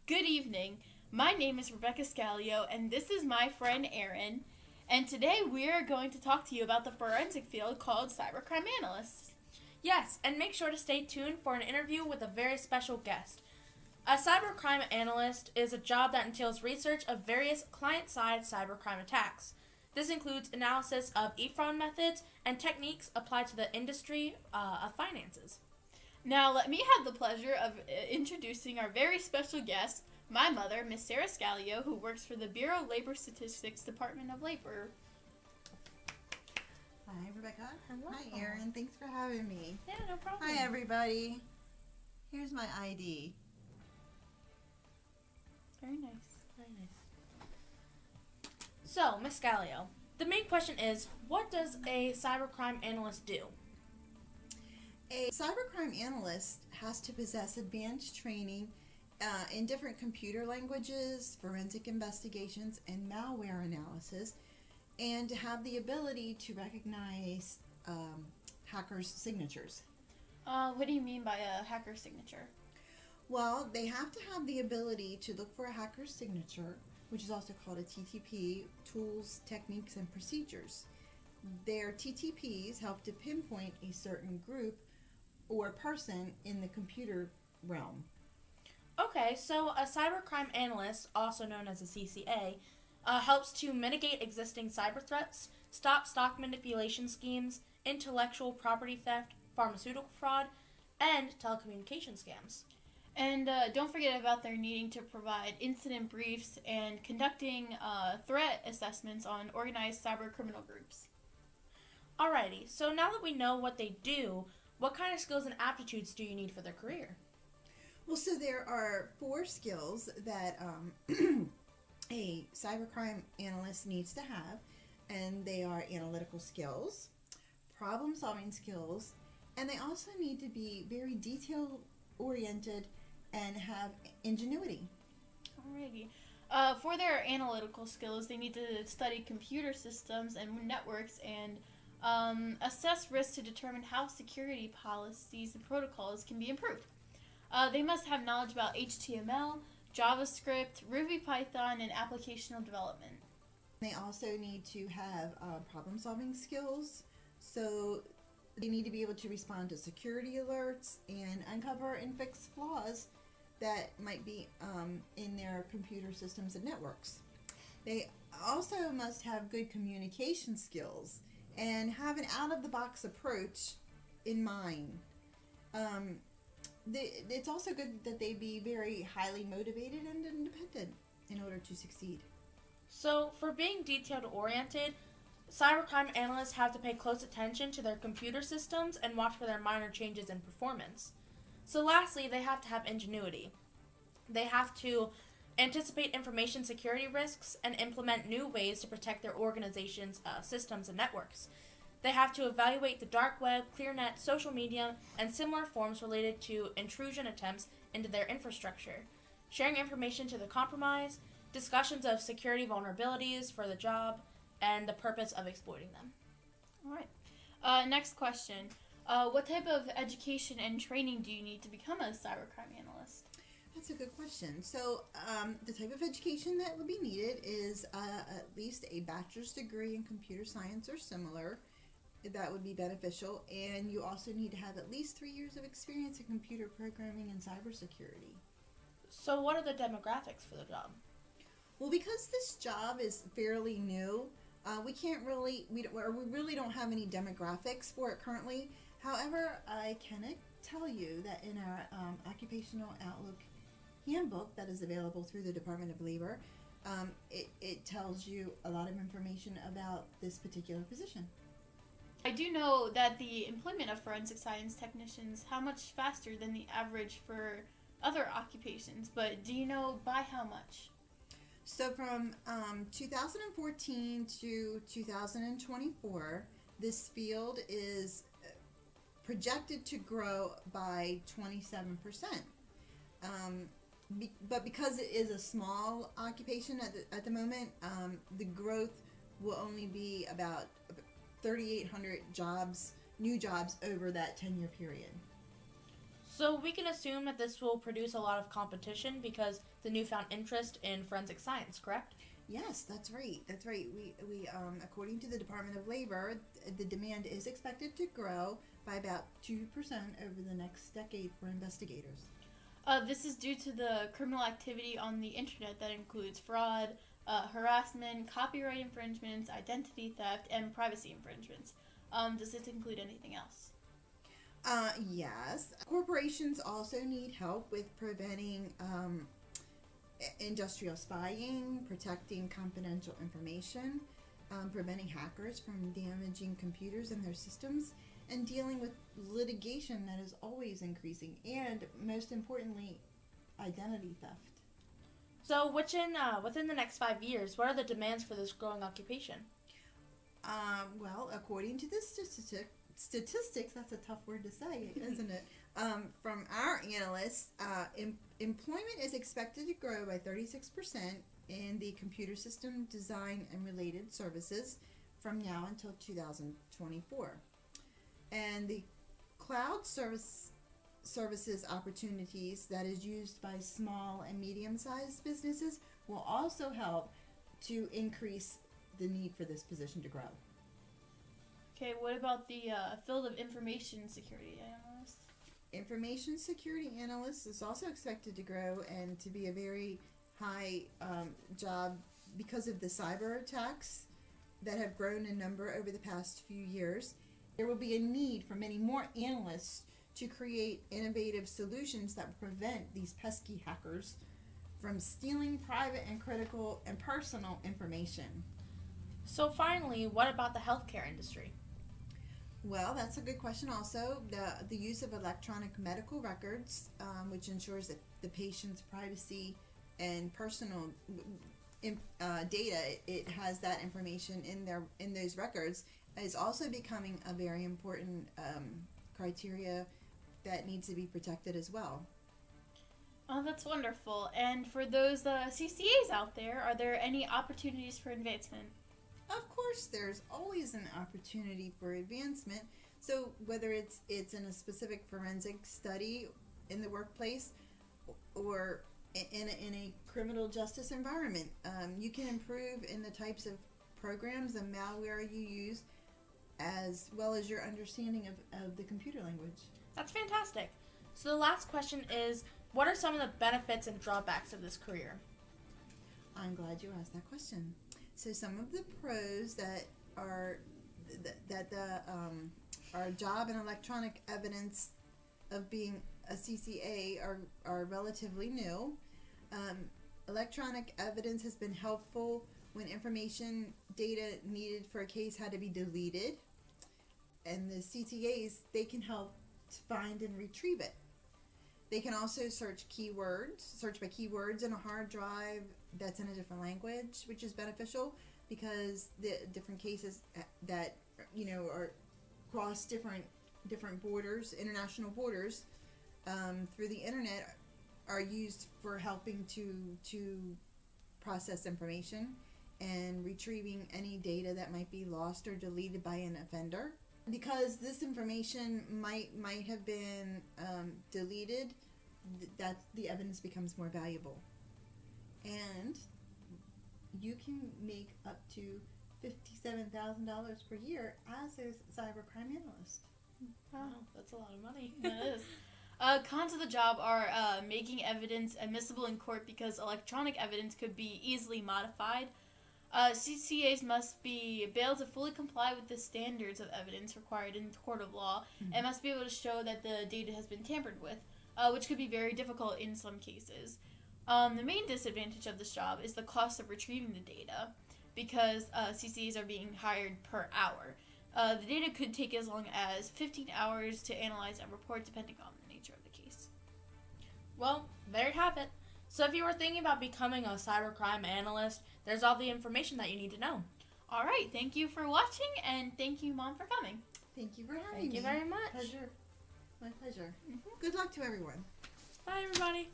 Good evening. My name is Rebecca Scallio, and this is my friend Erin. And today we are going to talk to you about the forensic field called cybercrime analyst. Yes, and make sure to stay tuned for an interview with a very special guest. A cybercrime analyst is a job that entails research of various client-side cybercrime attacks. This includes analysis of e-fraud methods and techniques applied to the industry of finances. Now, let me have the pleasure of introducing our very special guest, my mother, Miss Sarah Scallio, who works for the Bureau of Labor Statistics Department of Labor. Hi, Rebecca. Hello. Hi, Erin. Thanks for having me. Yeah, no problem. Hi, everybody. Here's my ID. Very nice. Very nice. So, Miss Scallio, the main question is, what does a cybercrime analyst do? A cybercrime analyst has to possess advanced training in different computer languages, forensic investigations, and malware analysis, and to have the ability to recognize hackers' signatures. What do you mean by a hacker signature? Well, they have to have the ability to look for a hacker's signature, which is also called a TTP, Tools, Techniques, and Procedures. Their TTPs help to pinpoint a certain group or person in the computer realm. Okay, so a cybercrime analyst, also known as a CCA, helps to mitigate existing cyber threats, stop stock manipulation schemes, intellectual property theft, pharmaceutical fraud, and telecommunication scams. And don't forget about their needing to provide incident briefs and conducting threat assessments on organized cyber criminal groups. Alrighty, so now that we know what they do, what kind of skills and aptitudes do you need for their career? Well, so there are 4 skills that a cybercrime analyst needs to have, and they are analytical skills, problem-solving skills, and they also need to be very detail-oriented and have ingenuity. Alrighty. For their analytical skills, they need to study computer systems and networks and assess risks to determine how security policies and protocols can be improved. They must have knowledge about HTML, JavaScript, Ruby, Python, and applicational development. They also need to have problem-solving skills, so they need to be able to respond to security alerts and uncover and fix flaws that might be in their computer systems and networks. They also must have good communication skills and have an out-of-the-box approach in mind. It's also good that they be very highly motivated and independent in order to succeed. So, for being detailed-oriented, cybercrime analysts have to pay close attention to their computer systems and watch for their minor changes in performance. So lastly, they have to have ingenuity. They have to anticipate information security risks and implement new ways to protect their organization's systems and networks. They have to evaluate the dark web, clearnet, social media, and similar forms related to intrusion attempts into their infrastructure, sharing information to the compromised, discussions of security vulnerabilities for the job, and the purpose of exploiting them. All right. Next question. What type of education and training do you need to become a cybercrime analyst? That's a good question. So the type of education that would be needed is at least a bachelor's degree in computer science or similar. That would be beneficial. And you also need to have at least 3 years of experience in computer programming and cybersecurity. So what are the demographics for the job? Well, because this job is fairly new, we really don't have any demographics for it currently. However, I can tell you that in our Occupational Outlook handbook that is available through the Department of Labor, it tells you a lot of information about this particular position. I do know that the employment of forensic science technicians how much faster than the average for other occupations, but do you know by how much? So from 2014 to 2024, this field is projected to grow by 27%. But because it is a small occupation at the moment, the growth will only be about 3,800 jobs, new jobs over that 10-year period. So we can assume that this will produce a lot of competition because the newfound interest in forensic science, correct? Yes, that's right. That's right. We according to the Department of Labor, the demand is expected to grow by about 2% over the next decade for investigators. This is due to the criminal activity on the internet that includes fraud, harassment, copyright infringements, identity theft, and privacy infringements. Does it include anything else? Yes. Corporations also need help with preventing industrial spying, protecting confidential information, preventing hackers from damaging computers and their systems, and dealing with litigation that is always increasing, and most importantly, identity theft. So within the next 5 years, what are the demands for this growing occupation? Well, according to the statistics, that's a tough word to say, isn't it? From our analysts, employment is expected to grow by 36% in the computer system design and related services from now until 2024. And the cloud services opportunities that is used by small and medium-sized businesses will also help to increase the need for this position to grow. Okay, what about the field of information security analyst? Information security analyst is also expected to grow and to be a very high job because of the cyber attacks that have grown in number over the past few years. There will be a need for many more analysts to create innovative solutions that will prevent these pesky hackers from stealing private and critical and personal information. So finally, what about the healthcare industry? Well, that's a good question also. The use of electronic medical records, which ensures that the patient's privacy and personal data, it has that information in those records, is also becoming a very important criteria that needs to be protected as well. Oh, that's wonderful. And for those CCAs out there, are there any opportunities for advancement? Of course, there's always an opportunity for advancement. So whether it's in a specific forensic study in the workplace or in a criminal justice environment, you can improve in the types of programs and malware you use, as well as your understanding of the computer language. That's fantastic. So the last question is, what are some of the benefits and drawbacks of this career? I'm glad you asked that question. So some of the pros that are our job in electronic evidence of being a CCA are relatively new. Electronic evidence has been helpful when information data needed for a case had to be deleted, and the CCAs, they can help to find and retrieve it. They can also search by keywords in a hard drive that's in a different language, which is beneficial because the different cases that are cross different borders, international borders, through the internet, are used for helping to process information and retrieving any data that might be lost or deleted by an offender. Because this information might have been deleted, that the evidence becomes more valuable. And you can make up to $57,000 per year as a cybercrime analyst. Wow, that's a lot of money. That is. Cons of the job are making evidence admissible in court because electronic evidence could be easily modified. CCAs must be able to fully comply with the standards of evidence required in the court of law, and must be able to show that the data has been tampered with, which could be very difficult in some cases. The main disadvantage of this job is the cost of retrieving the data, because CCAs are being hired per hour. The data could take as long as 15 hours to analyze and report, depending on the nature of the case. Well, there you have it. So if you were thinking about becoming a cybercrime analyst, there's all the information that you need to know. All right, thank you for watching, and thank you, Mom, for coming. Thank you for having me. Thank you very much. Pleasure. My pleasure. Good luck to everyone. Bye, everybody.